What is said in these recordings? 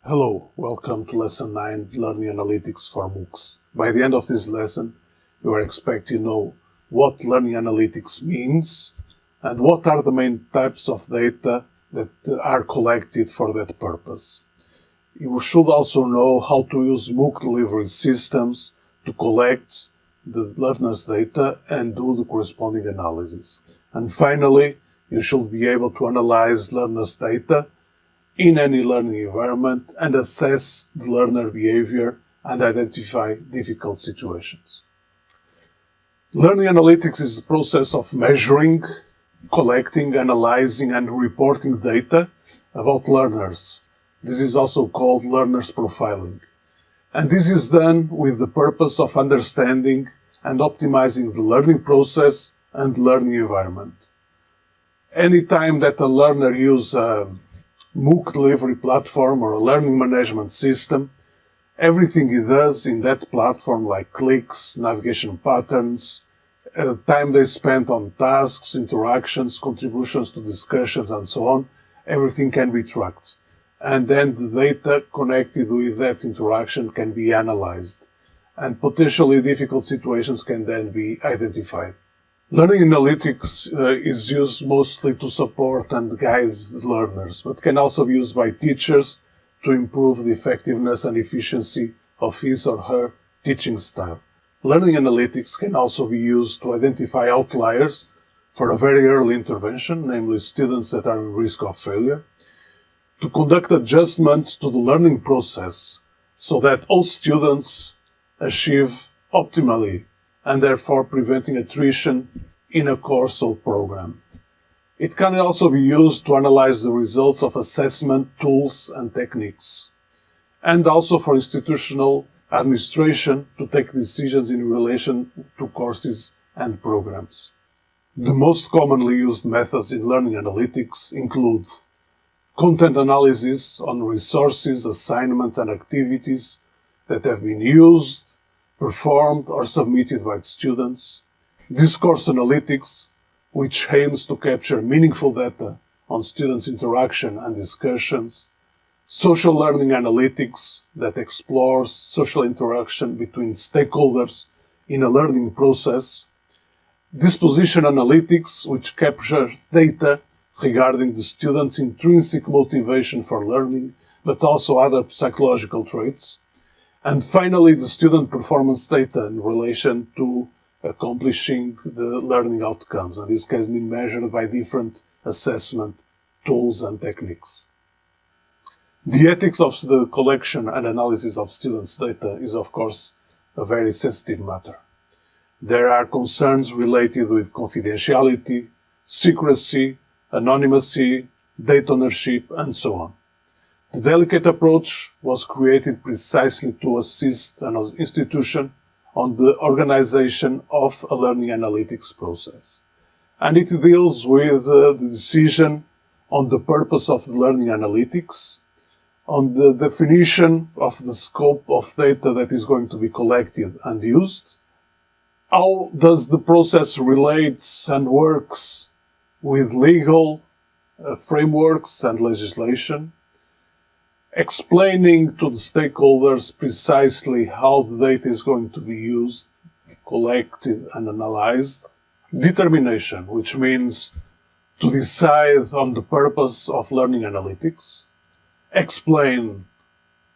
Hello, welcome to Lesson 9, Learning Analytics for MOOCs. By the end of this lesson, you are expected to know what learning analytics means and what are the main types of data that are collected for that purpose. You should also know how to use MOOC delivery systems to collect the learner's data and do the corresponding analysis. And finally, you should be able to analyze learner's data in any learning environment and assess the learner behavior and identify difficult situations. Learning analytics is the process of measuring, collecting, analyzing, and reporting data about learners. This is also called learners profiling. And this is done with the purpose of understanding and optimizing the learning process and learning environment. Anytime that a learner uses a MOOC delivery platform or a learning management system, everything he does in that platform, like clicks, navigation patterns, time they spent on tasks, interactions, contributions to discussions, and so on, everything can be tracked. And then the data connected with that interaction can be analyzed, and potentially difficult situations can then be identified. Learning analytics is used mostly to support and guide learners, but can also be used by teachers to improve the effectiveness and efficiency of his or her teaching style. Learning analytics can also be used to identify outliers for a very early intervention, namely students that are at risk of failure, to conduct adjustments to the learning process so that all students achieve optimally and therefore preventing attrition in a course or program. It can also be used to analyze the results of assessment tools and techniques, and also for institutional administration to take decisions in relation to courses and programs. The most commonly used methods in learning analytics include content analysis on resources, assignments, and activities that have been used, performed, or submitted by the students. Discourse analytics, which aims to capture meaningful data on students' interaction and discussions. Social learning analytics, that explores social interaction between stakeholders in a learning process. Disposition analytics, which capture data regarding the student's intrinsic motivation for learning, but also other psychological traits. And finally, the student performance data in relation to accomplishing the learning outcomes. And this can be measured by different assessment tools and techniques. The ethics of the collection and analysis of students' data is, of course, a very sensitive matter. There are concerns related with confidentiality, secrecy, anonymity, data ownership, and so on. The delicate approach was created precisely to assist an institution on the organization of a learning analytics process. And it deals with the decision on the purpose of the learning analytics, on the definition of the scope of data that is going to be collected and used, how does the process relate and works with legal frameworks and legislation, explaining to the stakeholders precisely how the data is going to be used, collected, and analyzed. Determination, which means to decide on the purpose of learning analytics. Explain,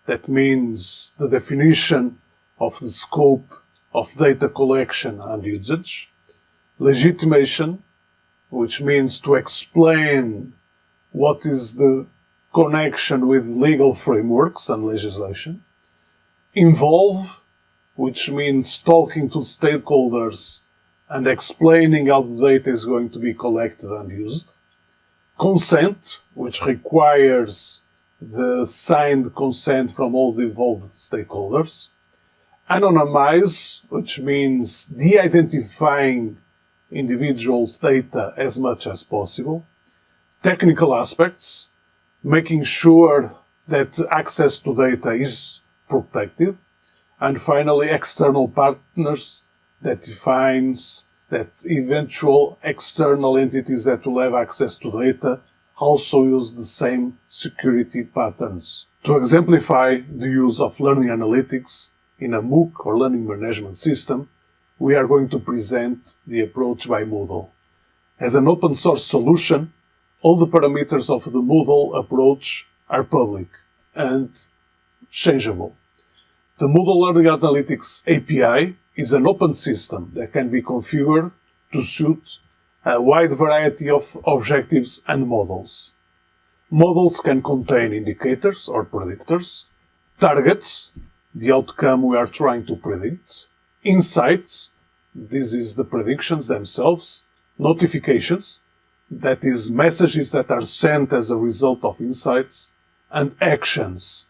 that means the definition of the scope of data collection and usage. Legitimation, which means to explain what is the connection with legal frameworks and legislation. Involve, which means talking to stakeholders and explaining how the data is going to be collected and used. Consent, which requires the signed consent from all the involved stakeholders. Anonymize, which means de-identifying individuals' data as much as possible. Technical aspects, making sure that access to data is protected. And finally, external partners, that defines that eventual external entities that will have access to data also use the same security patterns To exemplify the use of learning analytics in a MOOC or learning management system, we are going to present the approach by Moodle. As an open source solution, all the parameters of the Moodle approach are public and changeable. The Moodle Learning Analytics API is an open system that can be configured to suit a wide variety of objectives and models. Models can contain indicators or predictors, targets, the outcome we are trying to predict, insights, this is the predictions themselves, notifications, that is messages that are sent as a result of insights, and actions.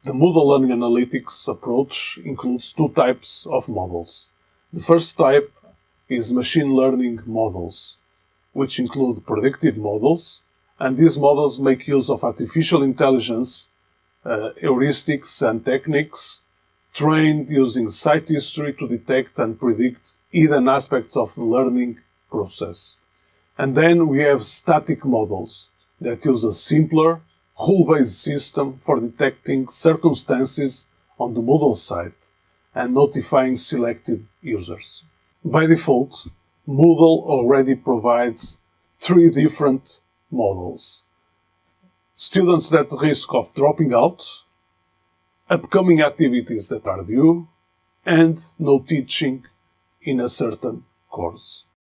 The Moodle Learning Analytics approach includes two types of models. The first type is machine learning models, which include predictive models, and these models make use of artificial intelligence, heuristics and techniques trained using site history to detect and predict hidden aspects of the learning process. And then we have static models that use a simpler, rule-based system for detecting circumstances on the Moodle site and notifying selected users. By default, Moodle already provides three different models: students at risk of dropping out, upcoming activities that are due, and no teaching in a certain course.